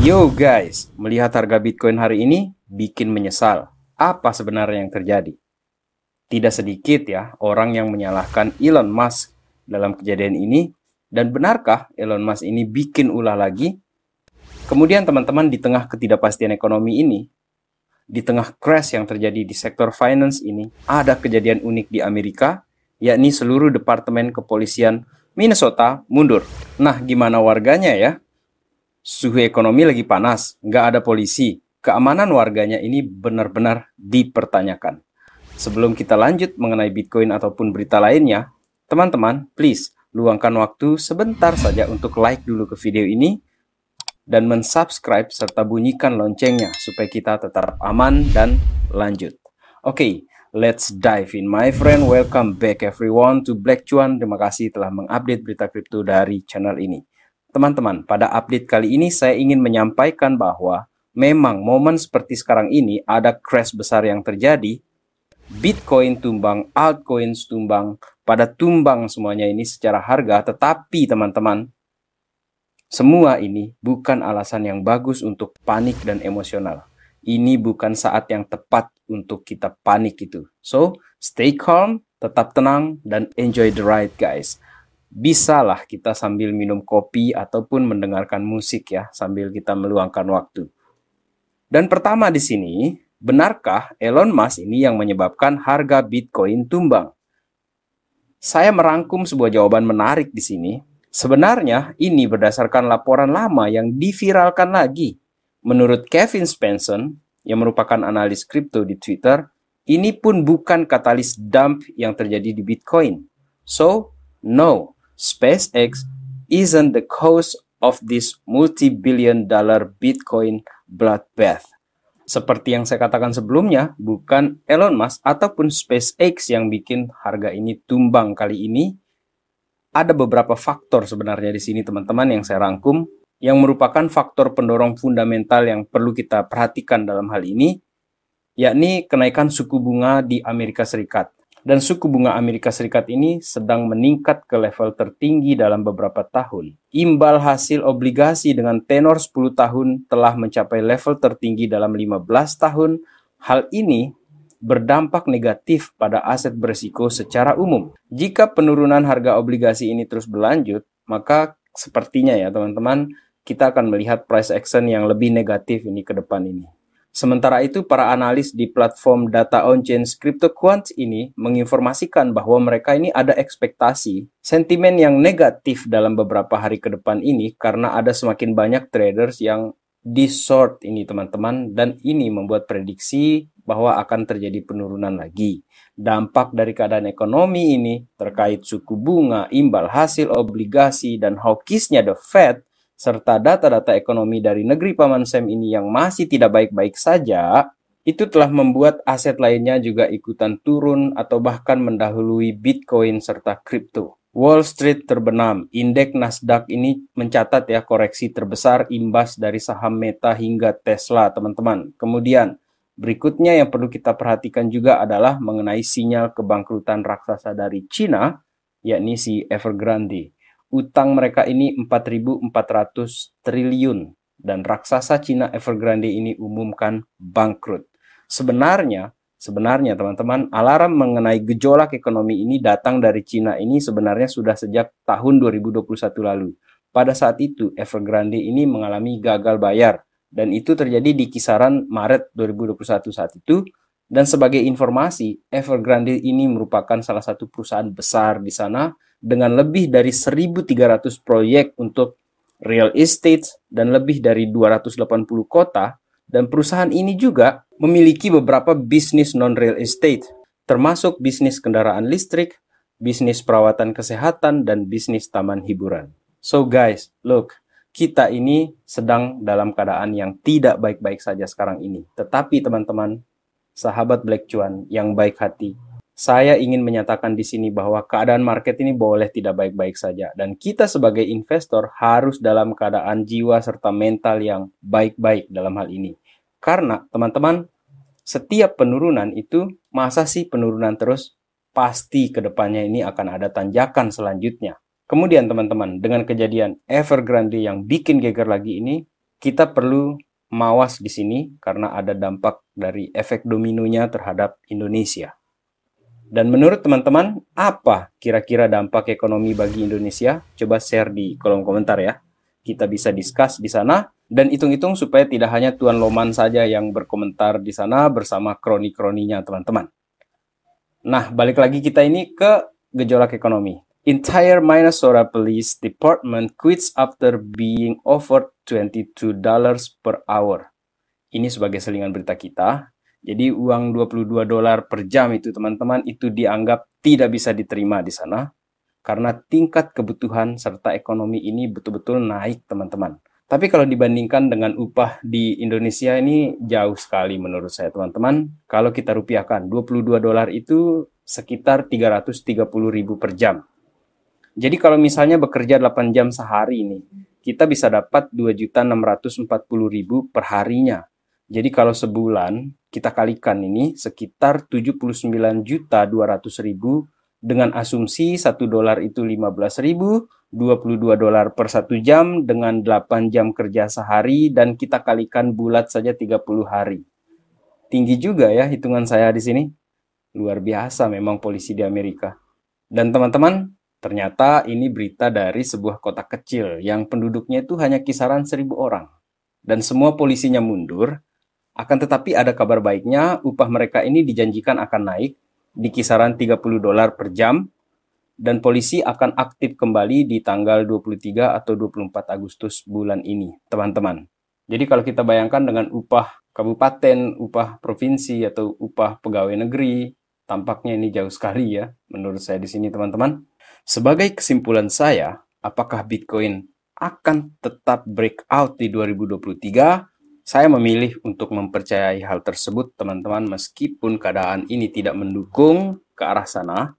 Yo guys, melihat harga Bitcoin hari ini bikin menyesal. Apa sebenarnya yang terjadi? Tidak sedikit ya orang yang menyalahkan Elon Musk dalam kejadian ini. Dan benarkah Elon Musk ini bikin ulah lagi? Kemudian teman-teman, di tengah ketidakpastian ekonomi ini, di tengah crash yang terjadi di sektor finance ini, ada kejadian unik di Amerika, yakni seluruh departemen kepolisian Minnesota mundur. Nah, gimana warganya ya? Suhu ekonomi lagi panas, nggak ada polisi. Keamanan warganya ini benar-benar dipertanyakan. Sebelum kita lanjut mengenai Bitcoin ataupun berita lainnya, teman-teman, please luangkan waktu sebentar saja untuk like dulu ke video ini dan mensubscribe serta bunyikan loncengnya supaya kita tetap aman dan lanjut. Oke, let's dive in my friend. Welcome back everyone to Black Cuan. Terima kasih telah mengupdate berita kripto dari channel ini. Teman-teman, pada update kali ini saya ingin menyampaikan bahwa memang momen seperti sekarang ini ada crash besar yang terjadi. Bitcoin tumbang, altcoins tumbang, pada tumbang semuanya ini secara harga. Tetapi teman-teman, semua ini bukan alasan yang bagus untuk panik dan emosional. Ini bukan saat yang tepat untuk kita panik itu. So, stay calm, tetap tenang, dan enjoy the ride guys. Bisalah kita sambil minum kopi ataupun mendengarkan musik ya, sambil kita meluangkan waktu. Dan pertama di sini, benarkah Elon Musk ini yang menyebabkan harga Bitcoin tumbang? Saya merangkum sebuah jawaban menarik di sini. Sebenarnya ini berdasarkan laporan lama yang diviralkan lagi. Menurut Kevin Spencer, yang merupakan analis kripto di Twitter, ini pun bukan katalis dump yang terjadi di Bitcoin. So, no, SpaceX isn't the cause of this multi-billion-dollar Bitcoin bloodbath. Seperti yang saya katakan sebelumnya, bukan Elon Musk ataupun SpaceX yang bikin harga ini tumbang kali ini. Ada beberapa faktor sebenarnya di sini teman-teman yang saya rangkum, yang merupakan faktor pendorong fundamental yang perlu kita perhatikan dalam hal ini, yakni kenaikan suku bunga di Amerika Serikat. Dan suku bunga Amerika Serikat ini sedang meningkat ke level tertinggi dalam beberapa tahun. Imbal hasil obligasi dengan tenor 10 tahun telah mencapai level tertinggi dalam 15 tahun. Hal ini berdampak negatif pada aset berisiko secara umum. Jika penurunan harga obligasi ini terus berlanjut, maka sepertinya ya teman-teman, kita akan melihat price action yang lebih negatif ini ke depan ini. Sementara itu, para analis di platform data on-chain CryptoQuant ini menginformasikan bahwa mereka ini ada ekspektasi sentimen yang negatif dalam beberapa hari ke depan ini karena ada semakin banyak traders yang di-short ini teman-teman, dan ini membuat prediksi bahwa akan terjadi penurunan lagi. Dampak dari keadaan ekonomi ini terkait suku bunga, imbal hasil obligasi, dan hawkishnya The Fed, serta data-data ekonomi dari negeri Paman Sam ini yang masih tidak baik-baik saja, itu telah membuat aset lainnya juga ikutan turun atau bahkan mendahului Bitcoin serta kripto. Wall Street terbenam, indeks Nasdaq ini mencatat ya koreksi terbesar imbas dari saham Meta hingga Tesla teman-teman. Kemudian berikutnya yang perlu kita perhatikan juga adalah mengenai sinyal kebangkrutan raksasa dari Cina, yakni si Evergrande. Utang mereka ini 4.400 triliun dan raksasa Cina Evergrande ini umumkan bangkrut. Sebenarnya teman-teman, alarm mengenai gejolak ekonomi ini datang dari Cina ini sebenarnya sudah sejak tahun 2021 lalu. Pada saat itu Evergrande ini mengalami gagal bayar dan itu terjadi di kisaran Maret 2021 saat itu. Dan sebagai informasi, Evergrande ini merupakan salah satu perusahaan besar di sana dengan lebih dari 1.300 proyek untuk real estate dan lebih dari 280 kota. Dan perusahaan ini juga memiliki beberapa bisnis non-real estate, termasuk bisnis kendaraan listrik, bisnis perawatan kesehatan, dan bisnis taman hiburan. So guys, look, kita ini sedang dalam keadaan yang tidak baik-baik saja sekarang ini. Tetapi teman-teman, sahabat Black Cuan yang baik hati, saya ingin menyatakan di sini bahwa keadaan market ini boleh tidak baik-baik saja. Dan kita sebagai investor harus dalam keadaan jiwa serta mental yang baik-baik dalam hal ini. Karena teman-teman, setiap penurunan itu, masa sih penurunan terus? Pasti kedepannya ini akan ada tanjakan selanjutnya. Kemudian teman-teman, dengan kejadian Evergrande yang bikin geger lagi ini, kita perlu mawas di sini karena ada dampak dari efek dominonya terhadap Indonesia. Dan menurut teman-teman, apa kira-kira dampak ekonomi bagi Indonesia? Coba share di kolom komentar ya. Kita bisa discuss di sana dan hitung-hitung supaya tidak hanya Tuan Loman saja yang berkomentar di sana bersama kroni-kroninya teman-teman. Nah, balik lagi kita ini ke gejolak ekonomi. Entire Minnesota Police Department quits after being offered $22 per hour. Ini sebagai selingan berita kita. Jadi uang $22 per jam itu teman-teman itu dianggap tidak bisa diterima di sana karena tingkat kebutuhan serta ekonomi ini betul-betul naik teman-teman. Tapi kalau dibandingkan dengan upah di Indonesia ini jauh sekali menurut saya teman-teman. Kalau kita rupiahkan $22 itu sekitar 330.000 per jam. Jadi kalau misalnya bekerja 8 jam sehari ini, kita bisa dapat 2.640.000 per harinya. Jadi kalau sebulan kita kalikan ini sekitar 79.200.000 dengan asumsi $1 itu 15.000, $22 per 1 jam dengan 8 jam kerja sehari dan kita kalikan bulat saja 30 hari. Tinggi juga ya hitungan saya di sini. Luar biasa memang polisi di Amerika. Dan teman-teman, ternyata ini berita dari sebuah kota kecil yang penduduknya itu hanya kisaran 1.000 orang. Dan semua polisinya mundur. Akan tetapi ada kabar baiknya, upah mereka ini dijanjikan akan naik di kisaran $30 per jam dan polisi akan aktif kembali di tanggal 23 atau 24 Agustus bulan ini, teman-teman. Jadi kalau kita bayangkan dengan upah kabupaten, upah provinsi atau upah pegawai negeri, tampaknya ini jauh sekali ya menurut saya di sini, teman-teman. Sebagai kesimpulan saya, apakah Bitcoin akan tetap breakout di 2023? Saya memilih untuk mempercayai hal tersebut, teman-teman, meskipun keadaan ini tidak mendukung ke arah sana.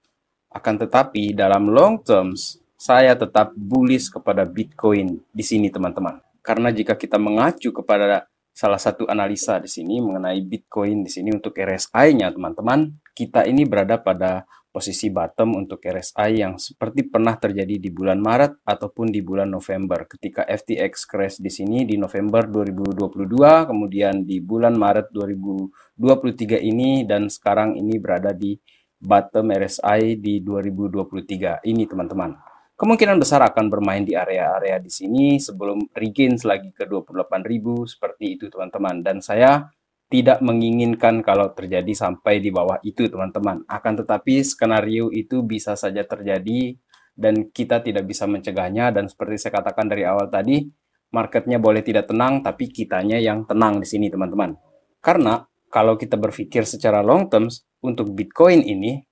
Akan tetapi, dalam long terms, saya tetap bullish kepada Bitcoin di sini, teman-teman. Karena jika kita mengacu kepada salah satu analisa di sini mengenai Bitcoin di sini untuk RSI-nya, teman-teman, kita ini berada pada posisi bottom untuk RSI yang seperti pernah terjadi di bulan Maret ataupun di bulan November ketika FTX crash di sini di November 2022, kemudian di bulan Maret 2023 ini dan sekarang ini berada di bottom RSI di 2023 ini, teman-teman. Kemungkinan besar akan bermain di area-area di sini sebelum regains lagi ke 28.000 seperti itu, teman-teman. Dan saya tidak menginginkan kalau terjadi sampai di bawah itu, teman-teman. Akan tetapi skenario itu bisa saja terjadi dan kita tidak bisa mencegahnya. Dan seperti saya katakan dari awal tadi, marketnya boleh tidak tenang, tapi kitanya yang tenang di sini, teman-teman. Karena kalau kita berpikir secara long terms untuk Bitcoin ini,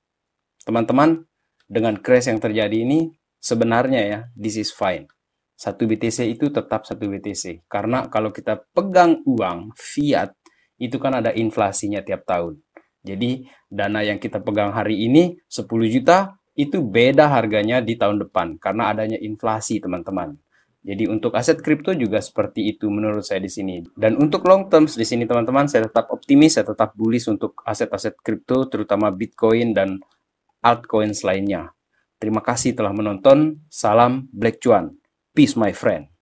teman-teman, dengan crash yang terjadi ini, sebenarnya ya, this is fine. 1 BTC itu tetap 1 BTC. Karena kalau kita pegang uang fiat, itu kan ada inflasinya tiap tahun. Jadi dana yang kita pegang hari ini 10 juta itu beda harganya di tahun depan karena adanya inflasi, teman-teman. Jadi untuk aset kripto juga seperti itu menurut saya di sini. Dan untuk long terms di sini, teman-teman, saya tetap optimis, saya tetap bullish untuk aset-aset kripto terutama Bitcoin dan altcoins lainnya. Terima kasih telah menonton. Salam Black Cuan. Peace my friend.